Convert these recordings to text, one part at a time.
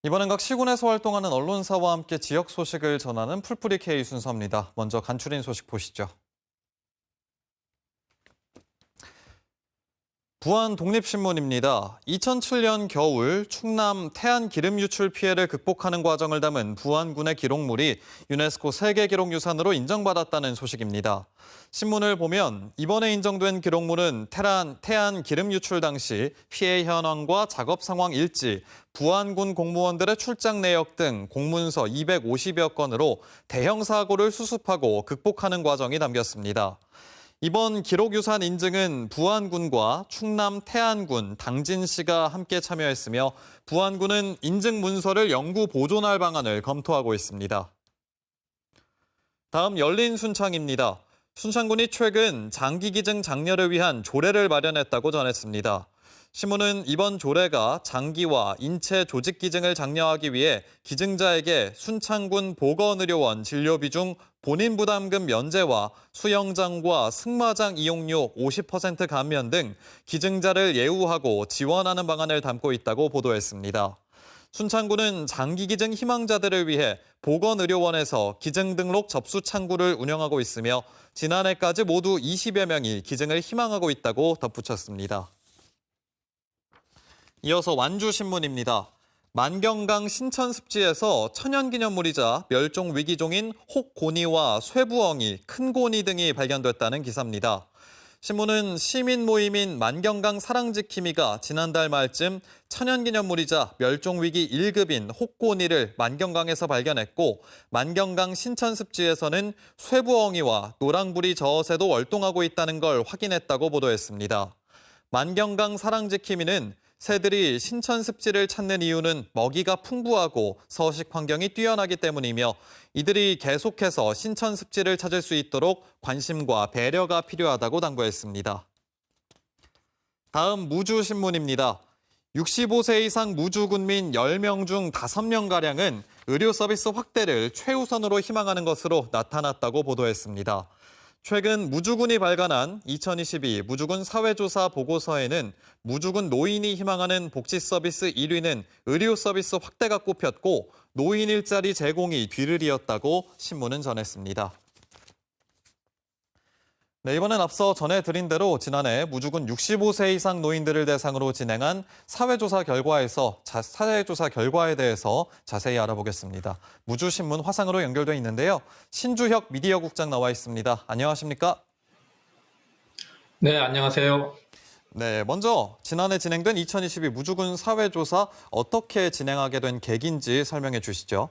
이번엔 각 시군에서 활동하는 언론사와 함께 지역 소식을 전하는 풀뿌리 K 순서입니다. 먼저 간추린 소식 보시죠. 부안 독립신문입니다. 2007년 겨울 충남 태안 기름 유출 피해를 극복하는 과정을 담은 부안군의 기록물이 유네스코 세계기록유산으로 인정받았다는 소식입니다. 신문을 보면 이번에 인정된 기록물은 태안 기름 유출 당시 피해 현황과 작업 상황 일지, 부안군 공무원들의 출장 내역 등 공문서 250여 건으로 대형 사고를 수습하고 극복하는 과정이 담겼습니다. 이번 기록유산 인증은 부안군과 충남 태안군, 당진시가 함께 참여했으며 부안군은 인증 문서를 영구 보존할 방안을 검토하고 있습니다. 다음 열린 순창입니다. 순창군이 최근 장기기증 장려를 위한 조례를 마련했다고 전했습니다. 신문은 이번 조례가 장기와 인체 조직 기증을 장려하기 위해 기증자에게 순창군 보건의료원 진료비 중 본인 부담금 면제와 수영장과 승마장 이용료 50% 감면 등 기증자를 예우하고 지원하는 방안을 담고 있다고 보도했습니다. 순창군은 장기기증 희망자들을 위해 보건의료원에서 기증 등록 접수 창구를 운영하고 있으며 지난해까지 모두 20여 명이 기증을 희망하고 있다고 덧붙였습니다. 이어서 완주신문입니다. 만경강 신천습지에서 천연기념물이자 멸종위기종인 혹고니와 쇠부엉이, 큰고니 등이 발견됐다는 기사입니다. 신문은 시민 모임인 만경강 사랑지킴이가 지난달 말쯤 천연기념물이자 멸종위기 1급인 혹고니를 만경강에서 발견했고 만경강 신천습지에서는 쇠부엉이와 노랑부리 저어새도 월동하고 있다는 걸 확인했다고 보도했습니다. 만경강 사랑지킴이는 새들이 신천습지를 찾는 이유는 먹이가 풍부하고 서식 환경이 뛰어나기 때문이며 이들이 계속해서 신천습지를 찾을 수 있도록 관심과 배려가 필요하다고 당부했습니다. 다음 무주신문입니다. 65세 이상 무주군민 10명 중 5명가량은 의료 서비스 확대를 최우선으로 희망하는 것으로 나타났다고 보도했습니다. 최근 무주군이 발간한 2022 무주군 사회조사 보고서에는 무주군 노인이 희망하는 복지 서비스 1위는 의료 서비스 확대가 꼽혔고 노인 일자리 제공이 뒤를 이었다고 신문은 전했습니다. 네, 이번엔 앞서 전해드린 대로 지난해 무주군 65세 이상 노인들을 대상으로 진행한 사회조사 결과에 대해서 자세히 알아보겠습니다. 무주신문 화상으로 연결돼 있는데요. 신주혁 미디어국장 나와 있습니다. 안녕하십니까? 네, 안녕하세요. 네, 먼저 지난해 진행된 2022 무주군 사회조사 어떻게 진행하게 된 계기인지 설명해 주시죠.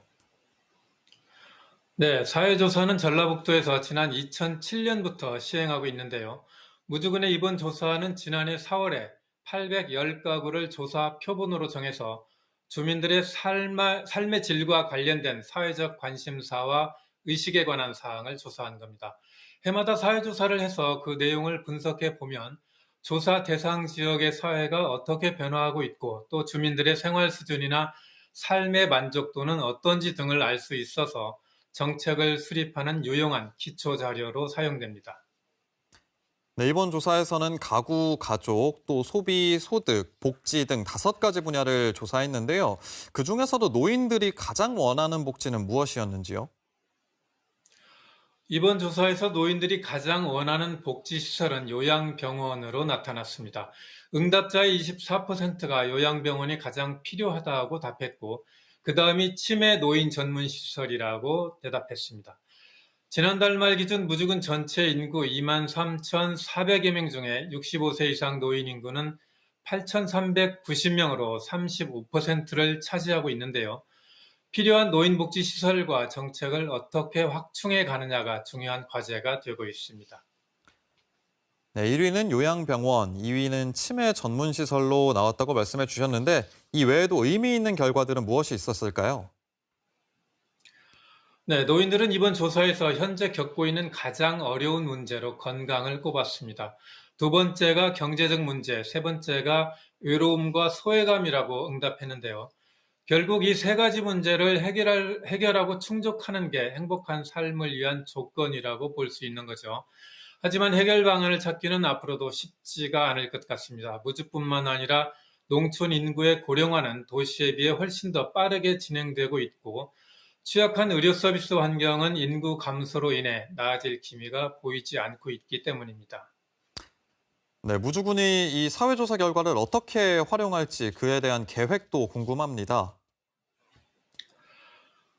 네, 사회조사는 전라북도에서 지난 2007년부터 시행하고 있는데요. 무주군의 이번 조사는 지난해 4월에 810가구를 조사 표본으로 정해서 주민들의 삶의 질과 관련된 사회적 관심사와 의식에 관한 사항을 조사한 겁니다. 해마다 사회조사를 해서 그 내용을 분석해 보면 조사 대상 지역의 사회가 어떻게 변화하고 있고 또 주민들의 생활 수준이나 삶의 만족도는 어떤지 등을 알 수 있어서 정책을 수립하는 유용한 기초 자료로 사용됩니다. 네, 이번 조사에서는 가구, 가족, 또 소비, 소득, 복지 등 5가지 분야를 조사했는데요. 그중에서도 노인들이 가장 원하는 복지는 무엇이었는지요? 이번 조사에서 노인들이 가장 원하는 복지시설은 요양병원으로 나타났습니다. 응답자의 24%가 요양병원이 가장 필요하다고 답했고, 그 다음이 치매 노인 전문 시설이라고 대답했습니다. 지난달 말 기준 무주군 전체 인구 23,400여 명 중에 65세 이상 노인 인구는 8,390명으로 35%를 차지하고 있는데요. 필요한 노인복지시설과 정책을 어떻게 확충해 가느냐가 중요한 과제가 되고 있습니다. 네, 1위는 요양병원, 2위는 치매 전문시설로 나왔다고 말씀해 주셨는데 이 외에도 의미 있는 결과들은 무엇이 있었을까요? 네, 노인들은 이번 조사에서 현재 겪고 있는 가장 어려운 문제로 건강을 꼽았습니다. 두 번째가 경제적 문제, 세 번째가 외로움과 소외감이라고 응답했는데요. 결국 이 세 가지 문제를 해결하고 충족하는 게 행복한 삶을 위한 조건이라고 볼 수 있는 거죠. 하지만 해결 방안을 찾기는 앞으로도 쉽지가 않을 것 같습니다. 무주뿐만 아니라 농촌 인구의 고령화는 도시에 비해 훨씬 더 빠르게 진행되고 있고 취약한 의료 서비스 환경은 인구 감소로 인해 나아질 기미가 보이지 않고 있기 때문입니다. 네, 무주군이 이 사회조사 결과를 어떻게 활용할지 그에 대한 계획도 궁금합니다.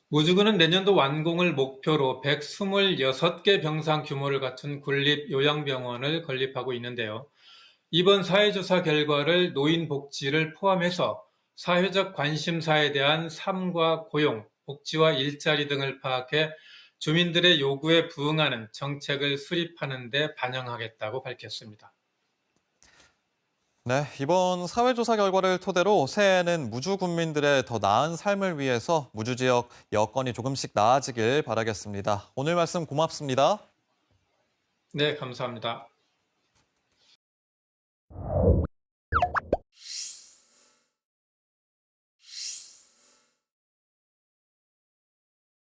무주군은 내년도 완공을 목표로 126개 병상 규모를 갖춘 군립 요양병원을 건립하고 있는데요. 이번 사회조사 결과를 노인 복지를 포함해서 사회적 관심사에 대한 삶과 고용, 복지와 일자리 등을 파악해 주민들의 요구에 부응하는 정책을 수립하는 데 반영하겠다고 밝혔습니다. 네, 이번 사회조사 결과를 토대로 새해에는 무주 군민들의 더 나은 삶을 위해서 무주 지역 여건이 조금씩 나아지길 바라겠습니다. 오늘 말씀 고맙습니다. 네, 감사합니다.